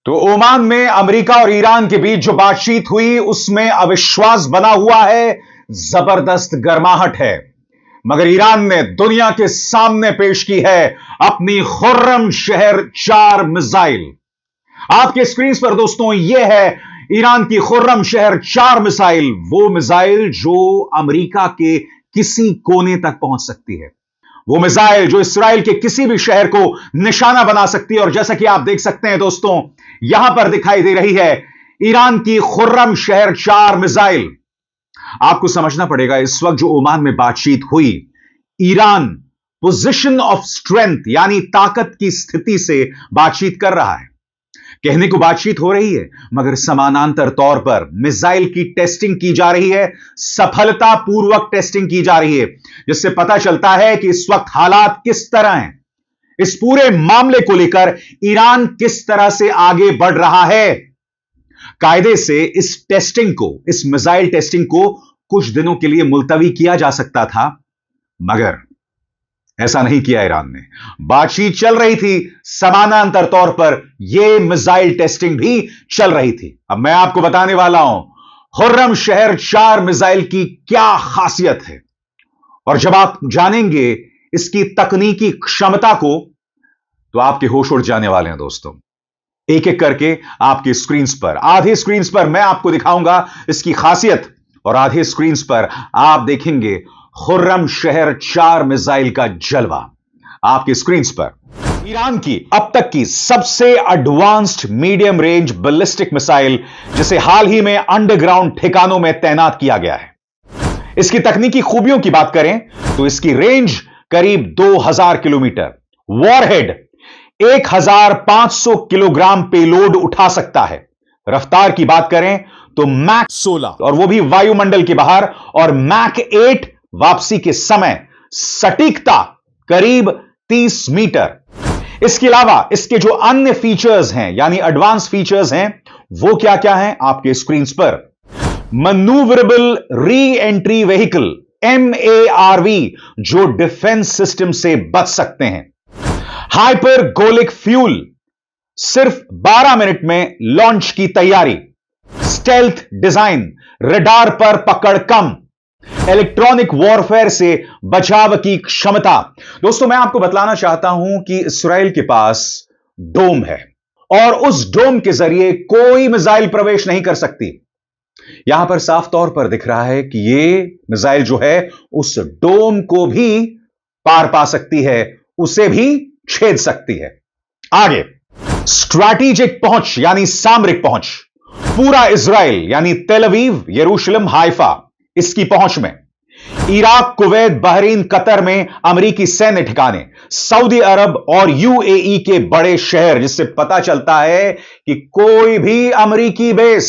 तो ओमान में अमेरिका और ईरान के बीच जो बातचीत हुई उसमें अविश्वास बना हुआ है, जबरदस्त गर्माहट है। मगर ईरान ने दुनिया के सामने पेश की है अपनी खुर्रम शहर 4 मिसाइल। आपके स्क्रीन पर दोस्तों यह है ईरान की खुर्रम शहर 4 मिसाइल, वो मिसाइल जो अमेरिका के किसी कोने तक पहुंच सकती है, वो मिसाइल जो इस्राएल के किसी भी शहर को निशाना बना सकती है। और जैसा कि आप देख सकते हैं दोस्तों, यहां पर दिखाई दे रही है ईरान की खुर्रम शहर 4 मिसाइल। आपको समझना पड़ेगा इस वक्त जो ओमान में बातचीत हुई, ईरान पोजीशन ऑफ स्ट्रेंथ यानी ताकत की स्थिति से बातचीत कर रहा है। कहने को बातचीत हो रही है मगर समानांतर तौर पर मिसाइल की टेस्टिंग की जा रही है, सफलतापूर्वक टेस्टिंग की जा रही है, जिससे पता चलता है कि इस वक्त हालात किस तरह हैं। इस पूरे मामले को लेकर ईरान किस तरह से आगे बढ़ रहा है। कायदे से इस टेस्टिंग को, इस मिसाइल टेस्टिंग को कुछ दिनों के लिए मुलतवी किया जा सकता था, मगर ऐसा नहीं किया ईरान ने। बातचीत चल रही थी, समानांतर तौर पर यह मिसाइल टेस्टिंग भी चल रही थी। अब मैं आपको बताने वाला हूं खुर्रम शहर 4 मिसाइल की क्या खासियत है, और जब आप जानेंगे इसकी तकनीकी क्षमता को तो आपके होश उड़ जाने वाले हैं दोस्तों। एक एक करके आपकी स्क्रीन पर, आधे स्क्रीन पर मैं आपको दिखाऊंगा इसकी खासियत, और आधे स्क्रीन पर आप देखेंगे खुर्रम शहर 4 मिसाइल का जलवा। आपकी स्क्रीन पर ईरान की अब तक की सबसे advanced medium range ballistic missile, जिसे हाल ही में अंडरग्राउंड ठिकानों में तैनात किया गया है। इसकी तकनीकी खूबियों की बात करें तो इसकी रेंज करीब 2000 किलोमीटर, वॉरहेड 1500 किलोग्राम पेलोड उठा सकता है। रफ्तार की बात करें तो मैक 16, और वो भी वायुमंडल के बाहर, और मैक 8 वापसी के समय, सटीकता करीब 30 मीटर। इसके अलावा इसके जो अन्य फीचर्स हैं यानी एडवांस फीचर्स हैं, वो क्या क्या हैं आपके स्क्रीन पर। Manoeuvrable re entry vehicle MARV, जो डिफेंस सिस्टम से बच सकते हैं। हाइपरगोलिक फ्यूल, सिर्फ 12 मिनट में लॉन्च की तैयारी। स्टेल्थ डिजाइन, रडार पर पकड़ कम, इलेक्ट्रॉनिक वॉरफेयर से बचाव की क्षमता। दोस्तों मैं आपको बतलाना चाहता हूं कि इस्राएल के पास डोम है, और उस डोम के जरिए कोई मिसाइल प्रवेश नहीं कर सकती। यहां पर साफ तौर पर दिख रहा है कि यह मिसाइल जो है उस डोम को भी पार पा सकती है, उसे भी छेद सकती है। आगे स्ट्रैटेजिक पहुंच यानी सामरिक पहुंच, पूरा इजराइल यानी तेल अवीव, यरूशलेम, हाइफा इसकी पहुंच में। इराक, कुवैत, बहरीन, कतर में अमेरिकी सैन्य ठिकाने, सऊदी अरब और UAE के बड़े शहर, जिससे पता चलता है कि कोई भी अमेरिकी बेस,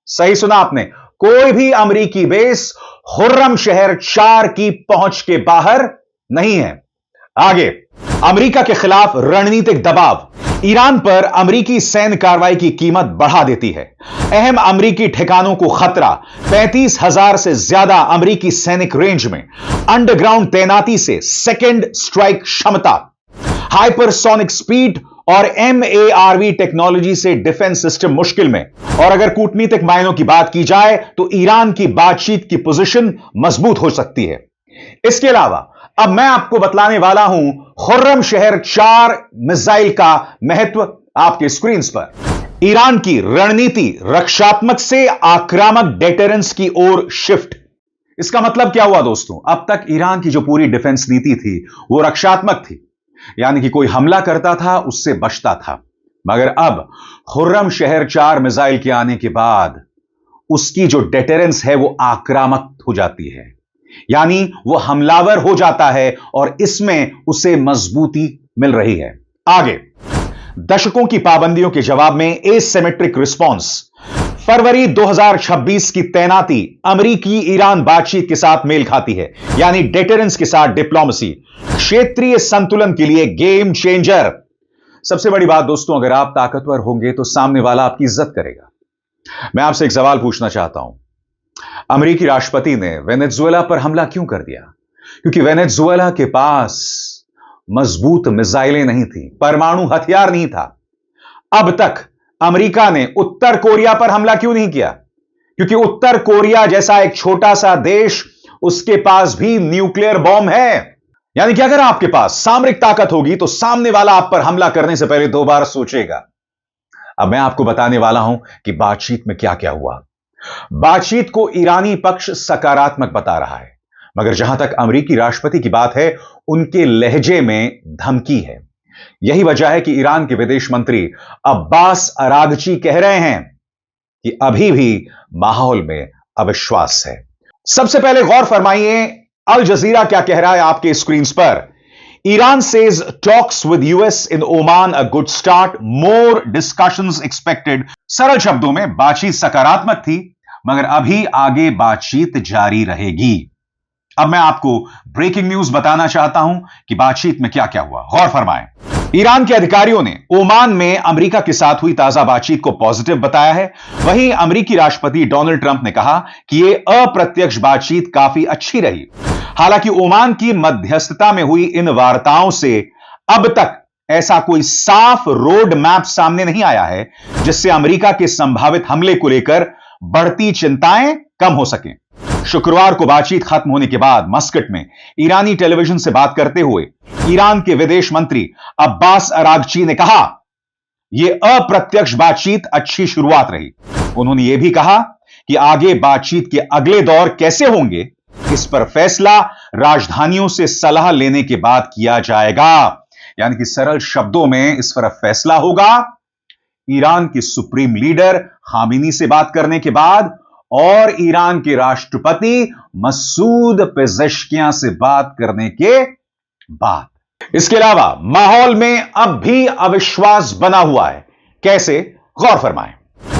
सही सुना आपने, कोई भी अमेरिकी बेस खुर्रम शहर 4 की पहुंच के बाहर नहीं है। आगे अमेरिका के खिलाफ रणनीतिक दबाव, ईरान पर अमेरिकी सैन्य कार्रवाई की कीमत बढ़ा देती है। अहम अमेरिकी ठिकानों को खतरा, 35,000 से ज्यादा अमेरिकी सैनिक रेंज में, अंडरग्राउंड तैनाती से सेकेंड स्ट्राइक क्षमता, हाइपरसोनिक स्पीड और MARV टेक्नोलॉजी से डिफेंस सिस्टम मुश्किल में। और अगर कूटनीतिक मायनों की बात की जाए तो ईरान की बातचीत की पोजीशन मजबूत हो सकती है। इसके अलावा अब मैं आपको बतलाने वाला हूं खुर्रम शहर 4 मिसाइल का महत्व आपके स्क्रीन पर। ईरान की रणनीति रक्षात्मक से आक्रामक डेटरेंस की ओर शिफ्ट। इसका मतलब क्या हुआ दोस्तों? अब तक ईरान की जो पूरी डिफेंस नीति थी वो रक्षात्मक थी, यानी कि कोई हमला करता था उससे बचता था। मगर अब खुर्रम शहर 4 मिसाइल के आने के बाद उसकी जो डेटरेंस है वो आक्रामक हो जाती है, यानी वो हमलावर हो जाता है, और इसमें उसे मजबूती मिल रही है। आगे दशकों की पाबंदियों के जवाब में एसिमेट्रिक रिस्पॉन्स, फरवरी 2026 की तैनाती अमेरिकी ईरान बातचीत के साथ मेल खाती है, यानी डेटरेंस के साथ डिप्लोमेसी, क्षेत्रीय संतुलन के लिए गेम चेंजर। सबसे बड़ी बात दोस्तों, अगर आप ताकतवर होंगे तो सामने वाला आपकी इज्जत करेगा। मैं आपसे एक सवाल पूछना चाहता हूं, अमेरिकी राष्ट्रपति ने वेनेजुएला पर हमला क्यों कर दिया? क्योंकि वेनेजुएला के पास मजबूत मिसाइलें नहीं थी, परमाणु हथियार नहीं था। अब तक अमेरिका ने उत्तर कोरिया पर हमला क्यों नहीं किया? क्योंकि उत्तर कोरिया जैसा एक छोटा सा देश, उसके पास भी न्यूक्लियर बॉम्ब है। यानी कि अगर आपके पास सामरिक ताकत होगी तो सामने वाला आप पर हमला करने से पहले 2 बार सोचेगा। अब मैं आपको बताने वाला हूं कि बातचीत में क्या क्या हुआ। बातचीत को ईरानी पक्ष सकारात्मक बता रहा है, मगर जहां तक अमेरिकी राष्ट्रपति की बात है, उनके लहजे में धमकी है। यही वजह है कि ईरान के विदेश मंत्री अब्बास अरागची कह रहे हैं कि अभी भी माहौल में अविश्वास है। सबसे पहले गौर फरमाइए अल जजीरा क्या कह रहा है आपके स्क्रीन पर। Iran says talks with US in Oman a good start, more discussions expected. सरल शब्दों में बातचीत सकारात्मक थी, मगर अभी आगे बातचीत जारी रहेगी। अब मैं आपको ब्रेकिंग न्यूज बताना चाहता हूं कि बातचीत में क्या क्या हुआ। गौर फरमाएं। ईरान के अधिकारियों ने ओमान में अमेरिका के साथ हुई ताजा बातचीत को पॉजिटिव बताया है। वहीं अमेरिकी राष्ट्रपति डोनाल्ड ट्रंप ने कहा कि यह अप्रत्यक्ष बातचीत काफी अच्छी रही। हालांकि ओमान की मध्यस्थता में हुई इन वार्ताओं से अब तक ऐसा कोई साफ रोड मैप सामने नहीं आया है जिससे अमेरिका के संभावित हमले को लेकर बढ़ती चिंताएं कम हो सकें। शुक्रवार को बातचीत खत्म होने के बाद मस्कट में ईरानी टेलीविजन से बात करते हुए ईरान के विदेश मंत्री अब्बास अरागची ने कहा, यह अप्रत्यक्ष बातचीत अच्छी शुरुआत रही। उन्होंने यह भी कहा कि आगे बातचीत के अगले दौर कैसे होंगे, इस पर फैसला राजधानियों से सलाह लेने के बाद किया जाएगा। यानी कि सरल शब्दों में इस पर फैसला होगा ईरान के सुप्रीम लीडर खामेनी से बात करने के बाद और ईरान के राष्ट्रपति मसूद पेजेश्कियां से बात करने के बाद। इसके अलावा माहौल में अब भी अविश्वास बना हुआ है। कैसे? गौर फरमाएं।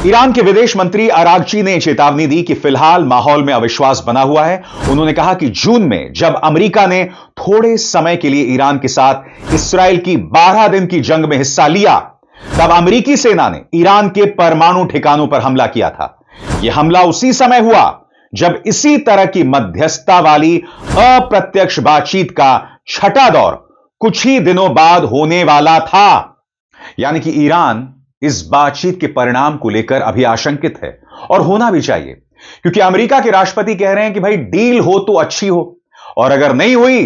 ईरान के विदेश मंत्री अरागची ने चेतावनी दी कि फिलहाल माहौल में अविश्वास बना हुआ है। उन्होंने कहा कि जून में जब अमेरिका ने थोड़े समय के लिए ईरान के साथ इस्राएल की 12 दिन की जंग में हिस्सा लिया, तब अमेरिकी सेना ने ईरान के परमाणु ठिकानों पर हमला किया था। यह हमला उसी समय हुआ जब इसी तरह की मध्यस्थता वाली अप्रत्यक्ष बातचीत का छठा दौर कुछ ही दिनों बाद होने वाला था। यानी कि ईरान इस बातचीत के परिणाम को लेकर अभी आशंकित है, और होना भी चाहिए, क्योंकि अमेरिका के राष्ट्रपति कह रहे हैं कि भाई डील हो तो अच्छी हो, और अगर नहीं हुई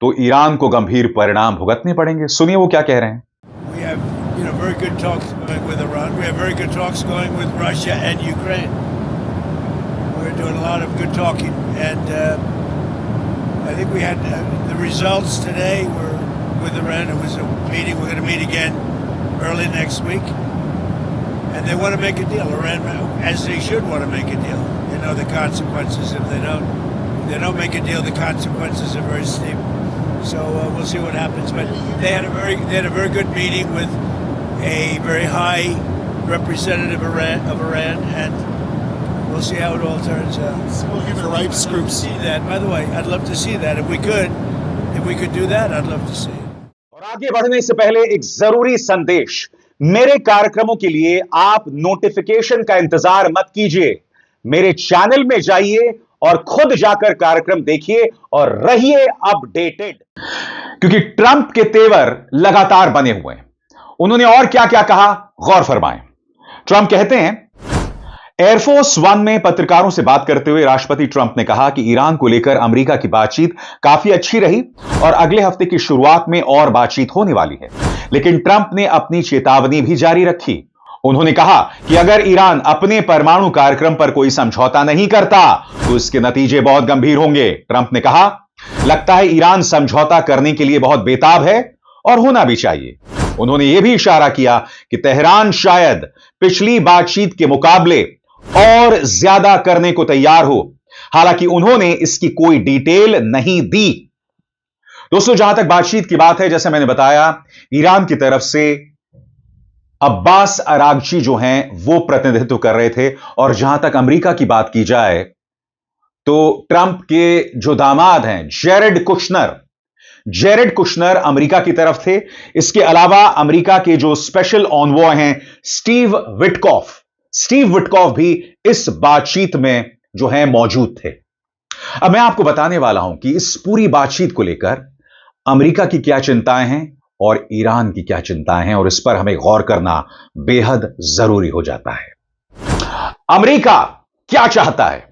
तो ईरान को गंभीर परिणाम भुगतने पड़ेंगे। सुनिए वो क्या कह रहे हैं। Very good talks going with Iran. We have very good talks going with Russia and Ukraine. We're doing a lot of good talking, and I think we had the results today were with Iran. It was a meeting. We're going to meet again early next week, and they want to make a deal. Iran, as they should, want to make a deal. They know the consequences if they don't make a deal. The consequences are very steep. So we'll see what happens. But they had a very good meeting with a very high representative of Iran, and we'll see how it all turns out. We'll give it right scoops. See that, by the way, I'd love to see that. If we could do that, I'd love to see it. और आगे बढ़ने से पहले एक जरूरी संदेश। मेरे कार्यक्रमों के लिए आप नोटिफिकेशन का इंतजार मत कीजिए। मेरे चैनल में जाइए और खुद जाकर कार्यक्रम देखिए और रहिए अपडेटेड, क्योंकि ट्रंप के तेवर लगातार बने हुए हैं। उन्होंने और क्या क्या कहा, गौर फरमाएं। ट्रंप कहते हैं, एयरफोर्स वन में पत्रकारों से बात करते हुए राष्ट्रपति ट्रंप ने कहा कि ईरान को लेकर अमेरिका की बातचीत काफी अच्छी रही और अगले हफ्ते की शुरुआत में और बातचीत होने वाली है। लेकिन ट्रंप ने अपनी चेतावनी भी जारी रखी। उन्होंने कहा कि अगर ईरान अपने परमाणु कार्यक्रम पर कोई समझौता नहीं करता तो इसके नतीजे बहुत गंभीर होंगे। ट्रंप ने कहा, लगता है ईरान समझौता करने के लिए बहुत बेताब है और होना भी चाहिए। उन्होंने यह भी इशारा किया कि तेहरान शायद पिछली बातचीत के मुकाबले और ज्यादा करने को तैयार हो। हालांकि उन्होंने इसकी कोई डिटेल नहीं दी। दोस्तों, जहां तक बातचीत की बात है, जैसे मैंने बताया, ईरान की तरफ से अब्बास अरागची जो हैं वो प्रतिनिधित्व कर रहे थे, और जहां तक अमेरिका की बात की जाए तो ट्रंप के जो दामाद हैं जेरेड कुशनर अमेरिका की तरफ थे। इसके अलावा अमेरिका के जो स्पेशल ऑनवॉय हैं स्टीव विटकॉफ भी इस बातचीत में जो है मौजूद थे। अब मैं आपको बताने वाला हूं कि इस पूरी बातचीत को लेकर अमेरिका की क्या चिंताएं हैं और ईरान की क्या चिंताएं हैं, और इस पर हमें गौर करना बेहद जरूरी हो जाता है। अमेरिका क्या चाहता है?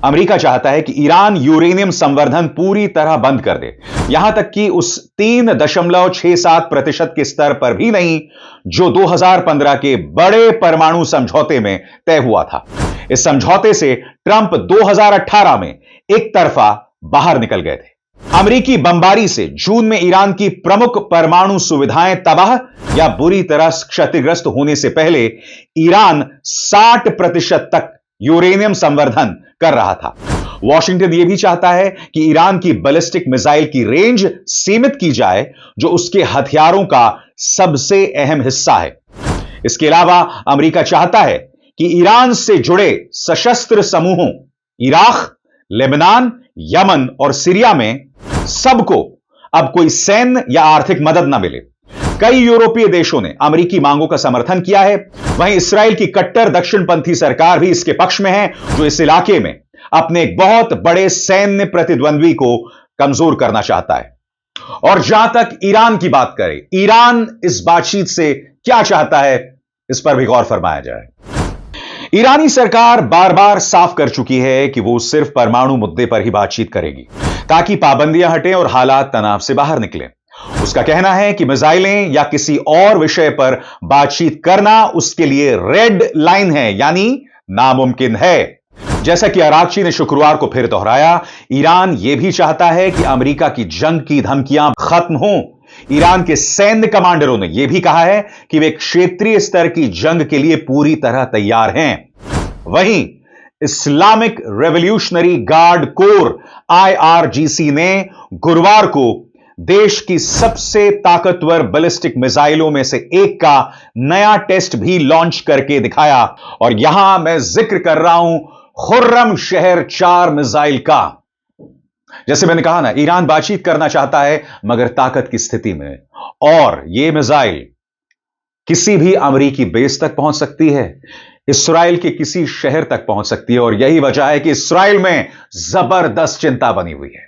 अमेरिका चाहता है कि ईरान यूरेनियम संवर्धन पूरी तरह बंद कर दे, यहां तक कि उस 3.67% के स्तर पर भी नहीं जो 2015 के बड़े परमाणु समझौते में तय हुआ था। इस समझौते से ट्रंप 2018 में एक तरफा बाहर निकल गए थे। अमेरिकी बमबारी से जून में ईरान की प्रमुख परमाणु सुविधाएं तबाह या बुरी तरह क्षतिग्रस्त होने से पहले ईरान 60% तक यूरेनियम संवर्धन कर रहा था। वॉशिंगटन यह भी चाहता है कि ईरान की बैलिस्टिक मिसाइल की रेंज सीमित की जाए, जो उसके हथियारों का सबसे अहम हिस्सा है। इसके अलावा अमेरिका चाहता है कि ईरान से जुड़े सशस्त्र समूहों इराक, लेबनान, यमन और सीरिया में सबको अब कोई सैन्य या आर्थिक मदद न मिले। कई यूरोपीय देशों ने अमेरिकी मांगों का समर्थन किया है। वहीं इसराइल की कट्टर दक्षिणपंथी सरकार भी इसके पक्ष में है, जो इस इलाके में अपने एक बहुत बड़े सैन्य प्रतिद्वंद्वी को कमजोर करना चाहता है। और जहां तक ईरान की बात करें, ईरान इस बातचीत से क्या चाहता है, इस पर भी गौर फरमाया जाए। ईरानी सरकार बार बार साफ कर चुकी है कि वो सिर्फ परमाणु मुद्दे पर ही बातचीत करेगी, ताकि पाबंदियां हटें और हालात तनाव से बाहर निकलें। उसका कहना है कि मिसाइलें या किसी और विषय पर बातचीत करना उसके लिए रेड लाइन है, यानी नामुमकिन है। जैसा कि अरागची ने शुक्रवार को फिर दोहराया, ईरान यह भी चाहता है कि अमेरिका की जंग की धमकियां खत्म हों। ईरान के सैन्य कमांडरों ने यह भी कहा है कि वे क्षेत्रीय स्तर की जंग के लिए पूरी तरह तैयार हैं। वहीं Islamic revolutionary guard core IRGC ने गुरुवार को देश की सबसे ताकतवर बैलिस्टिक मिसाइलों में से एक का नया टेस्ट भी लॉन्च करके दिखाया। और यहां मैं जिक्र कर रहा हूं खुर्रम शहर 4 मिसाइल का। जैसे मैंने कहा ना, ईरान बातचीत करना चाहता है मगर ताकत की स्थिति में, और यह मिसाइल किसी भी अमेरिकी बेस तक पहुंच सकती है, इस्राइल के किसी शहर तक पहुंच सकती है। और यही वजह है कि इस्राइल में जबरदस्त चिंता बनी हुई है।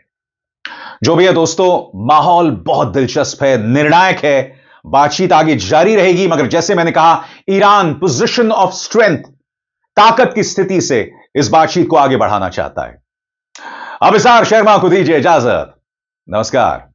जो भी है दोस्तों, माहौल बहुत दिलचस्प है, निर्णायक है। बातचीत आगे जारी रहेगी, मगर जैसे मैंने कहा, ईरान पोजीशन ऑफ स्ट्रेंथ, ताकत की स्थिति से इस बातचीत को आगे बढ़ाना चाहता है। अब इसार शर्मा को दीजिए इजाजत। नमस्कार।